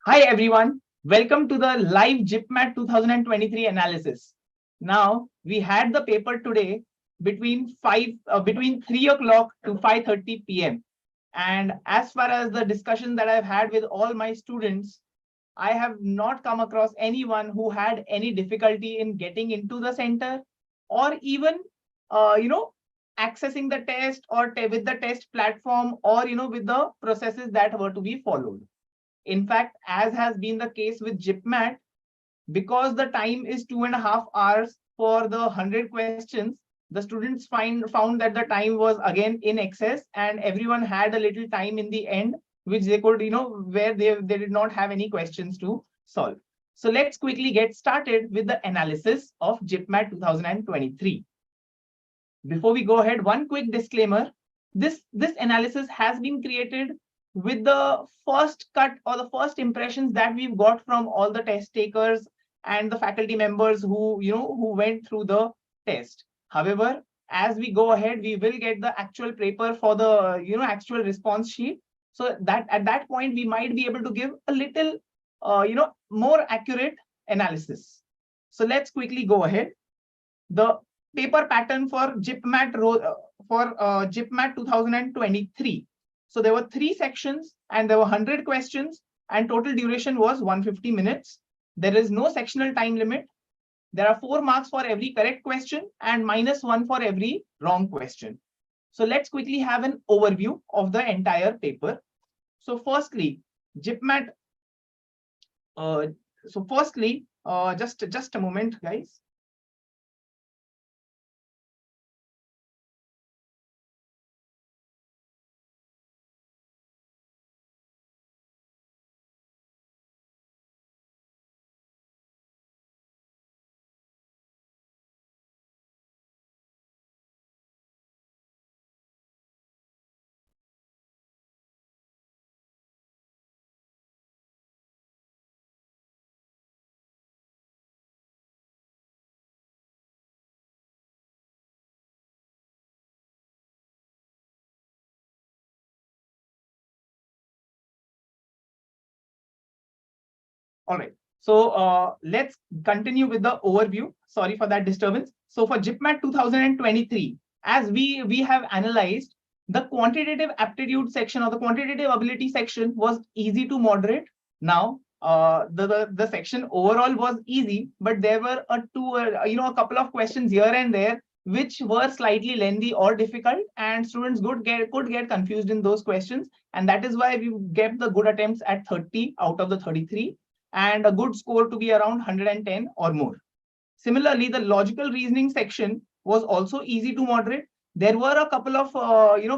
Hi everyone, welcome to the live JIPMAT 2023 analysis. Now we had the paper today between 3 o'clock to 5:30 p.m. And as far as the discussion that I've had with all my students, I have not come across anyone who had any difficulty in getting into the center or even uh, you know accessing the test or with the test platform or with the processes that were to be followed. In fact, as has been the case with JIPMAT, because the time is 2.5 hours for the 100 questions, the students found that the time was again in excess, and everyone had a little time in the end, which they could, where they did not have any questions to solve. So let's quickly get started with the analysis of JIPMAT 2023. Before we go ahead, one quick disclaimer. This analysis has been created with the first cut or the first impressions that we've got from all the test takers and the faculty members who went through the test. However, as we go ahead, we will get the actual paper for the actual response sheet, so that at that point we might be able to give a little more accurate analysis. So let's quickly go ahead. The paper pattern for JIPMAT 2023. So there were 3 sections and there were 100 questions, and total duration was 150 minutes. There is no sectional time limit. There are 4 marks for every correct question and -1 for every wrong question. So let's quickly have an overview of the entire paper. So firstly, JIPMAT. Just a moment, guys. All right. So let's continue with the overview. Sorry for that disturbance. So for JIPMAT 2023, as we have analyzed, the quantitative aptitude section or the quantitative ability section was easy to moderate. Now, the section overall was easy, but there were a couple of questions here and there which were slightly lengthy or difficult, and students could get confused in those questions, and that is why we get the good attempts at 30 out of the 33 and a good score to be around 110 or more. Similarly, the logical reasoning section was also easy to moderate. There were a couple of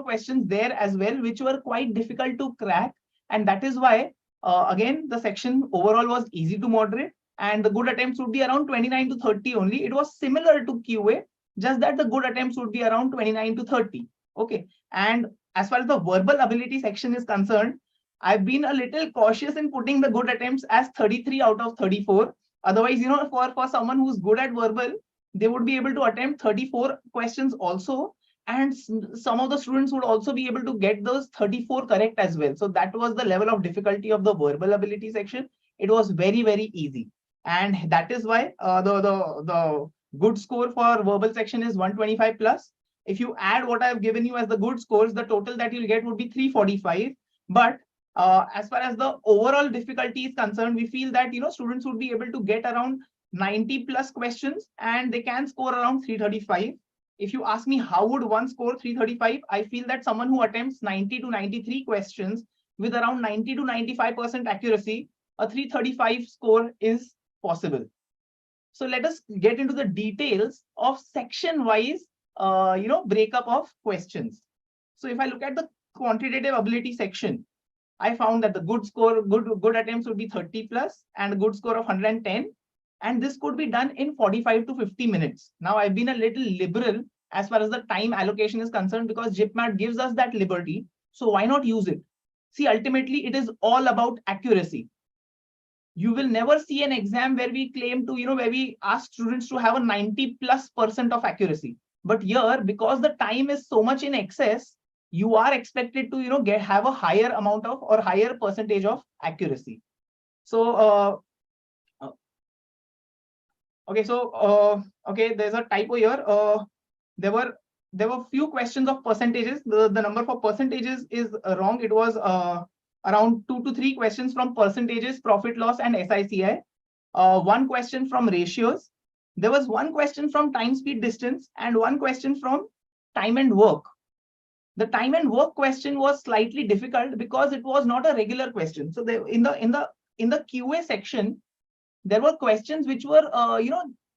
questions there as well which were quite difficult to crack, and that is why again the section overall was easy to moderate, and the good attempts would be around 29 to 30 only. It was similar to QA, just that the good attempts would be around 29 to 30. Okay, and as far as the verbal ability section is concerned, I've been a little cautious in putting the good attempts as 33 out of 34. Otherwise, for someone who's good at verbal, they would be able to attempt 34 questions also. And some of the students would also be able to get those 34 correct as well. So that was the level of difficulty of the verbal ability section. It was very, very easy. And that is why the good score for verbal section is 125 plus. If you add what I've given you as the good scores, the total that you'll get would be 345. But as far as the overall difficulty is concerned, we feel that students would be able to get around 90 plus questions and they can score around 335. If you ask me how would one score 335, I feel that someone who attempts 90 to 93 questions with around 90 to 95% accuracy, a 335 score is possible. So let us get into the details of section wise breakup of questions. So if I look at the quantitative ability section, I found that the good attempts would be 30 plus and a good score of 110. And this could be done in 45 to 50 minutes. Now, I've been a little liberal as far as the time allocation is concerned because JIPMAT gives us that liberty. So why not use it? See, ultimately, it is all about accuracy. You will never see an exam where we claim to, where we ask students to have a 90+% of accuracy. But here, because the time is so much in excess, you are expected to have a higher amount of or higher percentage of accuracy. So okay, okay, there's a typo here. There were few questions of percentages. The number for percentages is wrong. It was around 2 to 3 questions from percentages, profit loss, and SICI. One question from ratios. There was one question from time, speed, distance, and one question from time and work. The time and work question was slightly difficult because it was not a regular question. So in the QA section, there were questions which were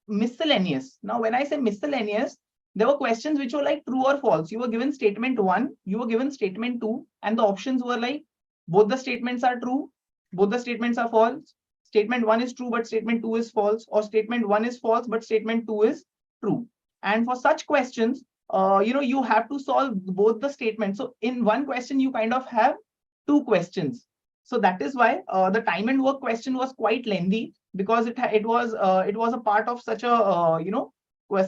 miscellaneous. Now when I say miscellaneous, there were questions which were like true or false. You were given statement 1, you were given statement 2, and the options were like both the statements are true, both the statements are false, statement 1 is true but statement 2 is false, or statement 1 is false but statement 2 is true. And for such questions, you have to solve both the statements. So in one question you kind of have two questions. So that is why the time and work question was quite lengthy, because it was a part of such a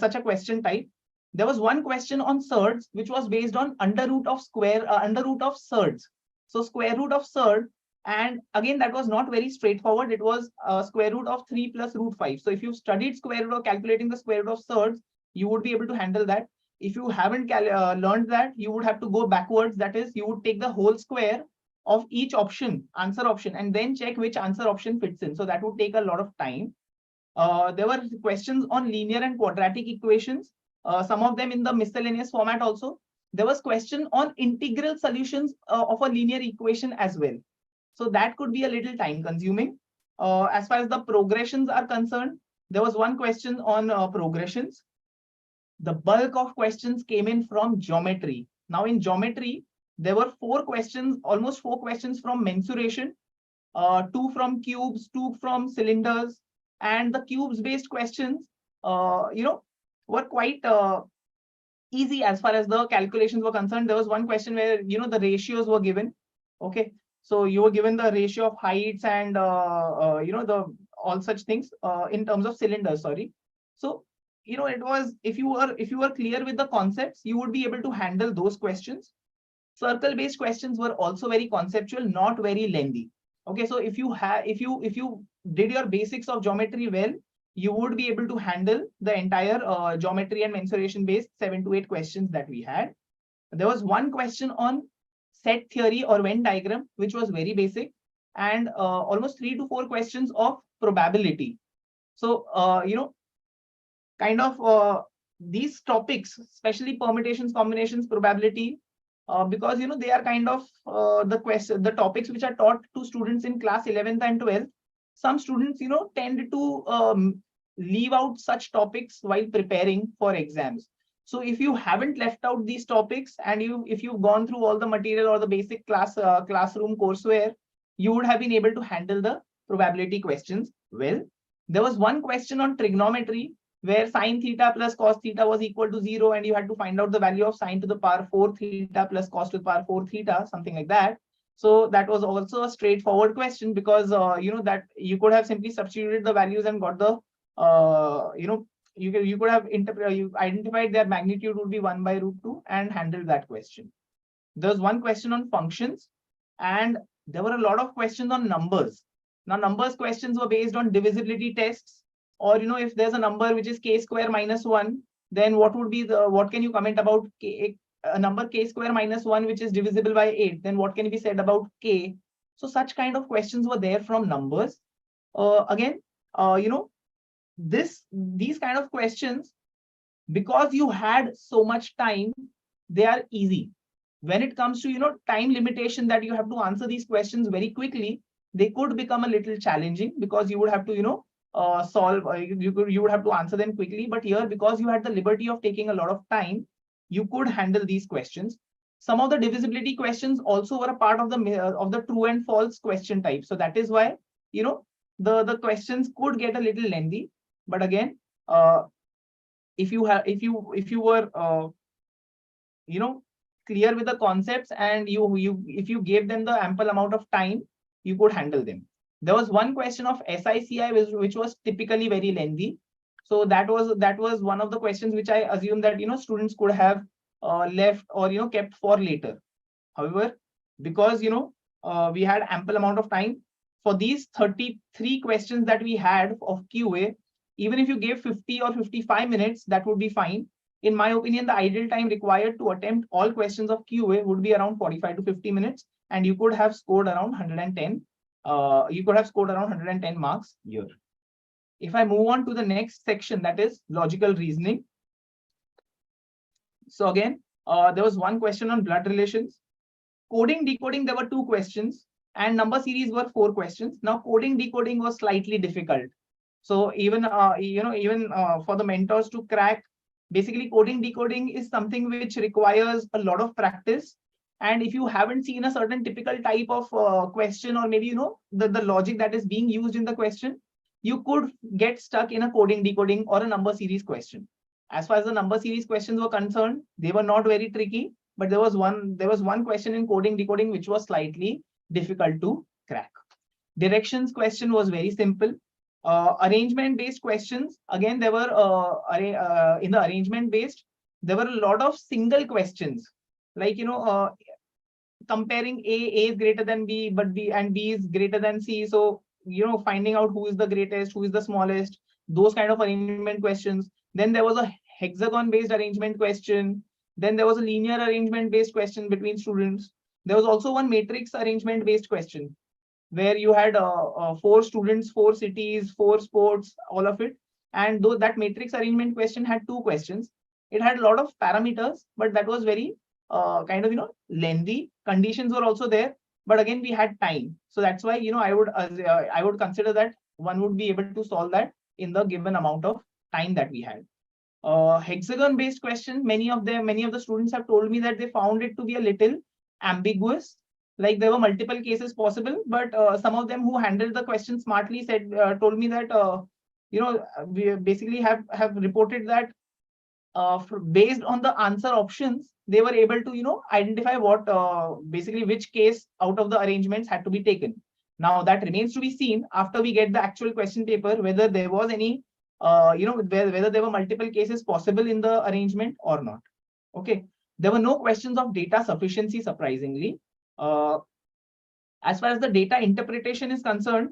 such a question type. There was one question on surds which was based on under root of surds. So square root of surd, and again that was not very straightforward. It was square root of 3 plus root 5. So if you studied square root or calculating the square root of surds, you would be able to handle that. If you haven't learned that, you would have to go backwards. That is, you would take the whole square of each answer option, and then check which answer option fits in. So that would take a lot of time. There were questions on linear and quadratic equations, some of them in the miscellaneous format also. There was question on integral solutions of a linear equation as well. So that could be a little time consuming. As far as the progressions are concerned, there was one question on progressions. The bulk of questions came in from geometry. Now in geometry, there were almost four questions from mensuration, 2 from cubes, 2 from cylinders, and the cubes based questions, were quite easy as far as the calculations were concerned. There was one question where, the ratios were given. Okay. So you were given the ratio of heights and, the all such things in terms of cylinders, sorry. So, it was, if you were clear with the concepts, you would be able to handle those questions. Circle based questions were also very conceptual, not very lengthy. Okay, so if you did your basics of geometry well, you would be able to handle the entire geometry and mensuration based 7 to 8 questions that we had. There was one question on set theory or Venn diagram, which was very basic, and almost 3 to 4 questions of probability. So kind of these topics, especially permutations, combinations, probability, because they are kind of the topics which are taught to students in class 11th and 12th. Some students tend to leave out such topics while preparing for exams. So if you haven't left out these topics, and if you've gone through all the material or the basic classroom courseware, you would have been able to handle the probability questions well. There was one question on trigonometry where sine theta plus cos theta was equal to 0, and you had to find out the value of sine to the power 4 theta plus cos to the power 4 theta, something like that. So that was also a straightforward question, because that you could have simply substituted the values and got the you could have identified their magnitude would be 1 by root 2 and handled that question. There was one question on functions, and there were a lot of questions on numbers. Now numbers questions were based on divisibility tests, or if there's a number which is k square minus 1, then what can you comment about a number k square minus 1 which is divisible by 8, then what can be said about k? So such kind of questions were there from numbers. Again, these kind of questions, because you had so much time, they are easy. When it comes to time limitation that you have to answer these questions very quickly, they could become a little challenging, because you would have to you would have to answer them quickly. But here, because you had the liberty of taking a lot of time, you could handle these questions. Some of the divisibility questions also were a part of the true and false question type. So that is why the questions could get a little lengthy. But again, if you were clear with the concepts, and if you gave them the ample amount of time, you could handle them. There was one question of SICI which was typically very lengthy. So that was one of the questions which I assume that students could have left or kept for later. However, because we had ample amount of time, for these 33 questions that we had of QA, even if you gave 50 or 55 minutes, that would be fine. In my opinion, the ideal time required to attempt all questions of QA would be around 45 to 50 minutes, and you could have scored around 110. You could have scored around 110 marks here. If I move on to the next section, that is logical reasoning. So again, there was one question on blood relations. Coding, decoding, there were 2 questions, and number series were 4 questions. Now, coding, decoding was slightly difficult. So even for the mentors to crack, basically coding, decoding is something which requires a lot of practice. And if you haven't seen a certain typical type of question, or maybe the logic that is being used in the question, you could get stuck in a coding, decoding, or a number series question. As far as the number series questions were concerned, they were not very tricky, but there was one question in coding, decoding which was slightly difficult to crack. Directions question was very simple. Arrangement based questions, again, there were in the arrangement based, there were a lot of single questions, like comparing A is greater than B, but B and B is greater than C. So finding out who is the greatest, who is the smallest, those kind of arrangement questions. Then there was a hexagon based arrangement question. Then there was a linear arrangement based question between students. There was also one matrix arrangement based question, where you had 4 students, 4 cities, 4 sports, all of it. And though that matrix arrangement question had 2 questions, it had a lot of parameters, but that was very lengthy. Conditions were also there, but again, we had time. So that's why I would consider that one would be able to solve that in the given amount of time that we had. Hexagon based question, many of the students have told me that they found it to be a little ambiguous. Like there were multiple cases possible, but some of them who handled the question smartly told me that we basically have reported that based on the answer options, they were able to identify what basically which case out of the arrangements had to be taken. Now that remains to be seen after we get the actual question paper, whether there was any whether there were multiple cases possible in the arrangement or not. Okay, there were no questions of data sufficiency, surprisingly. As far as the data interpretation is concerned,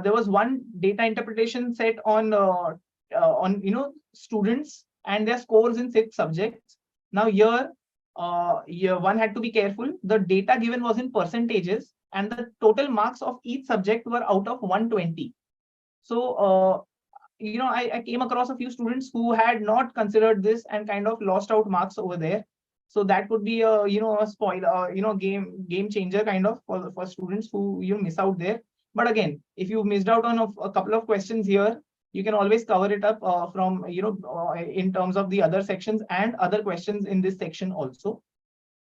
there was one data interpretation set on students and their scores in 6 subjects. Now here one had to be careful. The data given was in percentages, and the total marks of each subject were out of 120. So I came across a few students who had not considered this and kind of lost out marks over there. So that could be a a spoiler, game changer kind of for students who miss out there. But again, if you missed out on a couple of questions here, you can always cover it up from in terms of the other sections and other questions in this section also.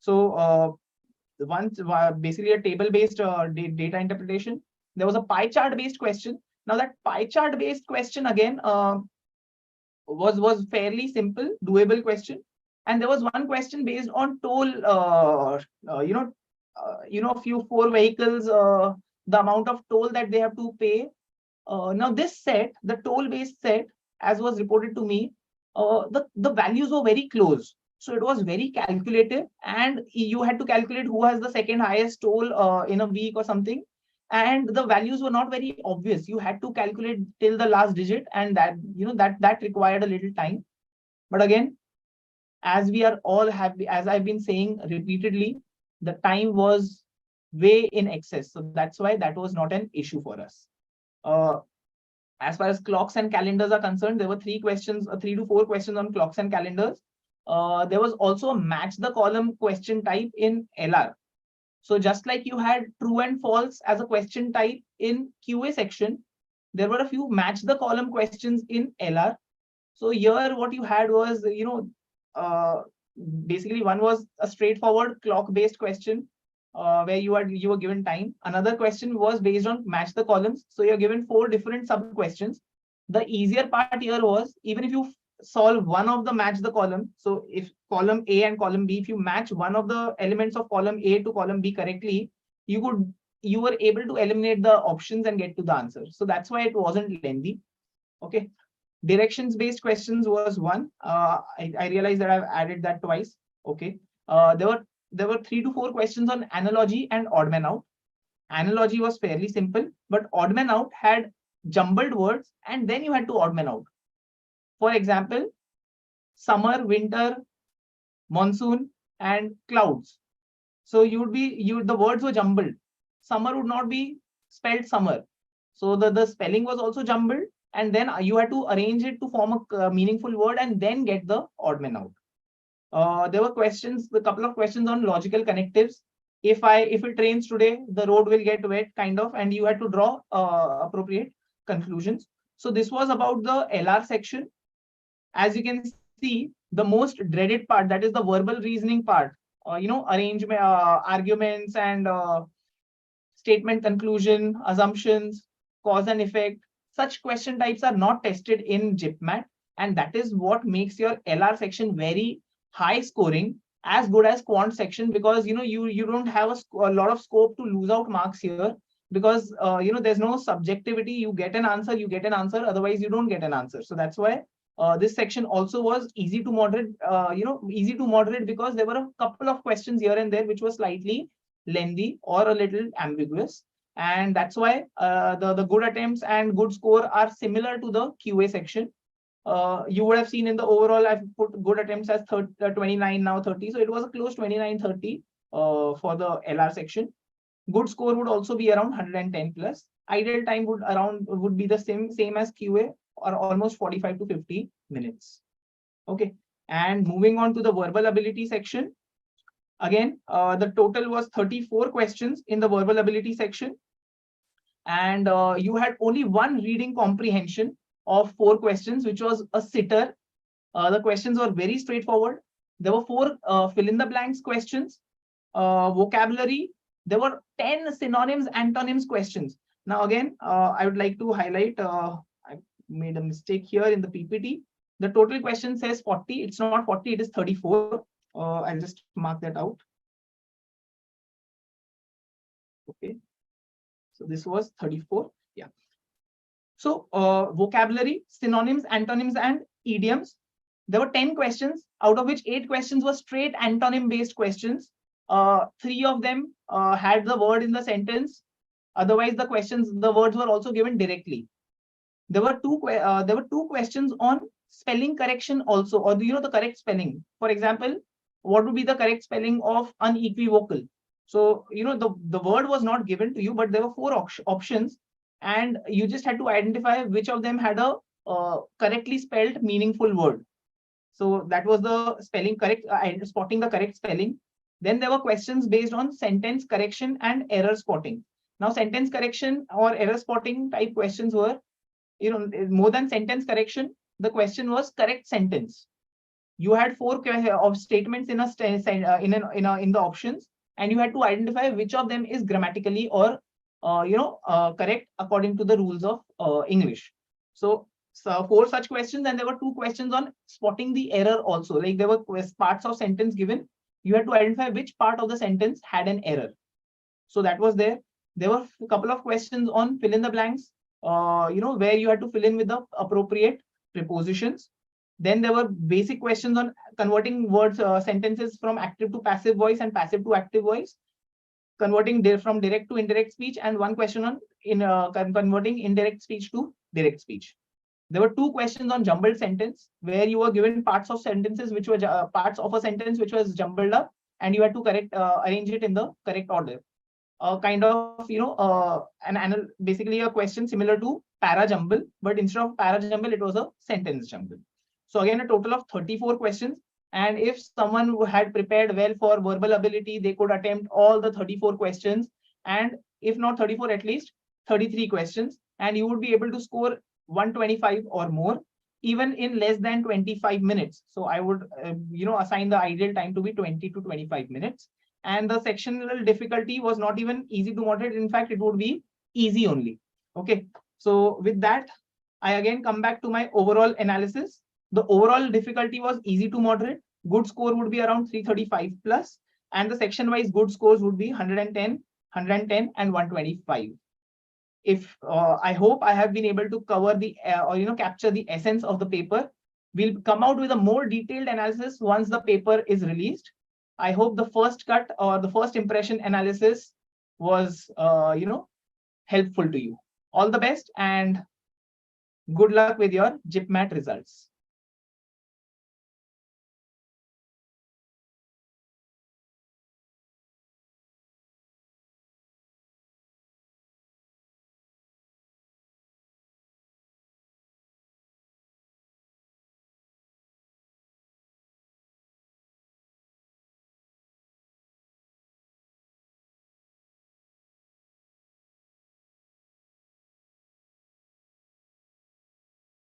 So basically a table based data interpretation. There was a pie chart based question. Now that pie chart based question again was fairly simple, doable question. And there was one question based on toll, few 4 vehicles, the amount of toll that they have to pay. Now this set, the toll based set, as was reported to me, the values were very close. So it was very calculative, and you had to calculate who has the second highest toll in a week or something. And the values were not very obvious. You had to calculate till the last digit, and that required a little time. But again, as we are all happy, as I've been saying repeatedly, the time was way in excess. So that's why that was not an issue for us. As far as clocks and calendars are concerned, there were 3 to 4 questions on clocks and calendars. There was also a match the column question type in LR. So just like you had true and false as a question type in QA section, there were a few match the column questions in LR. So here what you had was, basically one was a straightforward clock based question where you were given time. Another question was based on match the columns. So you're given 4 different sub questions. The easier part here was, even if you solve one of the match the column, so if column A and column B, if you match one of the elements of column A to column B correctly, you were able to eliminate the options and get to the answer. So that's why it wasn't lengthy. Okay, directions based questions was one. I realized that I've added that twice. Okay, there were 3 to 4 questions on analogy and odd man out. Analogy was fairly simple, but odd man out had jumbled words and then you had to odd man out. For example, summer, winter, monsoon, and clouds. So the words were jumbled. Summer would not be spelled summer. So the spelling was also jumbled, and then you had to arrange it to form a meaningful word and then get the odd man out. There were questions, a couple of questions on logical connectives. If it rains today, the road will get wet, kind of, and you had to draw appropriate conclusions. So this was about the LR section. As you can see, the most dreaded part, that is the verbal reasoning part, arrangement, arguments, and statement conclusion, assumptions, cause and effect. Such question types are not tested in JIPMAT, and that is what makes your LR section very high scoring, as good as quant section, because you don't have a lot of scope to lose out marks here, because there's no subjectivity. You get an answer, otherwise you don't get an answer. So that's why this section also was easy to moderate, because there were a couple of questions here and there which were slightly lengthy or a little ambiguous, and that's why the good attempts and good score are similar to the QA section. You would have seen in the overall, I've put good attempts as 29, now 30, so it was a close 29-30 for the LR section. Good score would also be around 110 plus. Ideal time would be the same as QA, or almost 45 to 50 minutes. Okay, and moving on to the verbal ability section. Again, the total was 34 questions in the verbal ability section, and you had only one reading comprehension of 4 questions, which was a sitter. The questions were very straightforward. There were 4 fill in the blanks questions, vocabulary. There were 10 synonyms, antonyms questions. Now again, I would like to highlight, I made a mistake here in the PPT. The total question says 40. It's not 40, it is 34. I'll just mark that out. Okay, so this was 34. Yeah. So vocabulary, synonyms, antonyms, and idioms. There were 10 questions, out of which 8 questions were straight antonym based questions. 3 of them had the word in the sentence. Otherwise, the words were also given directly. There were two questions on spelling correction also, or the correct spelling. For example, what would be the correct spelling of unequivocal? So the word was not given to you, but there were 4 options, and you just had to identify which of them had a correctly spelled meaningful word. So that was the spelling correct, spotting the correct spelling. Then there were questions based on sentence correction and error spotting. Now, sentence correction or error spotting type questions were, more than sentence correction, the question was correct sentence. You had 4 of statements in the options, and you had to identify which of them is grammatically or correct according to the rules of English. So 4 such questions, and there were 2 questions on spotting the error also. Like there were parts of sentence given, you had to identify which part of the sentence had an error. So that was there. There were a couple of questions on fill in the blanks, where you had to fill in with the appropriate prepositions. Then there were basic questions on converting words, sentences from active to passive voice and passive to active voice, converting from direct to indirect speech, and 1 question on converting indirect speech to direct speech. There were 2 questions on jumbled sentence, where you were given parts of sentences which were parts of a sentence which was jumbled up, and you had to arrange it in the correct order. Kind of basically a question similar to para jumble, but instead of para jumble, it was a sentence jumble. So again, a total of 34 questions. And if someone who had prepared well for verbal ability, they could attempt all the 34 questions, and if not 34, at least 33 questions, and you would be able to score 125 or more, even in less than 25 minutes. So I would, assign the ideal time to be 20 to 25 minutes. And the sectional difficulty was not even easy to moderate. In fact, it would be easy only. Okay. So with that, I again come back to my overall analysis. The overall difficulty was easy to moderate. Good score would be around 335 plus, and the section wise good scores would be 110, 110, and 125. If I hope I have been able to cover the capture the essence of the paper. We'll come out with a more detailed analysis once the paper is released. I hope the first cut or the first impression analysis was, helpful to you. All the best and good luck with your JIPMAT results.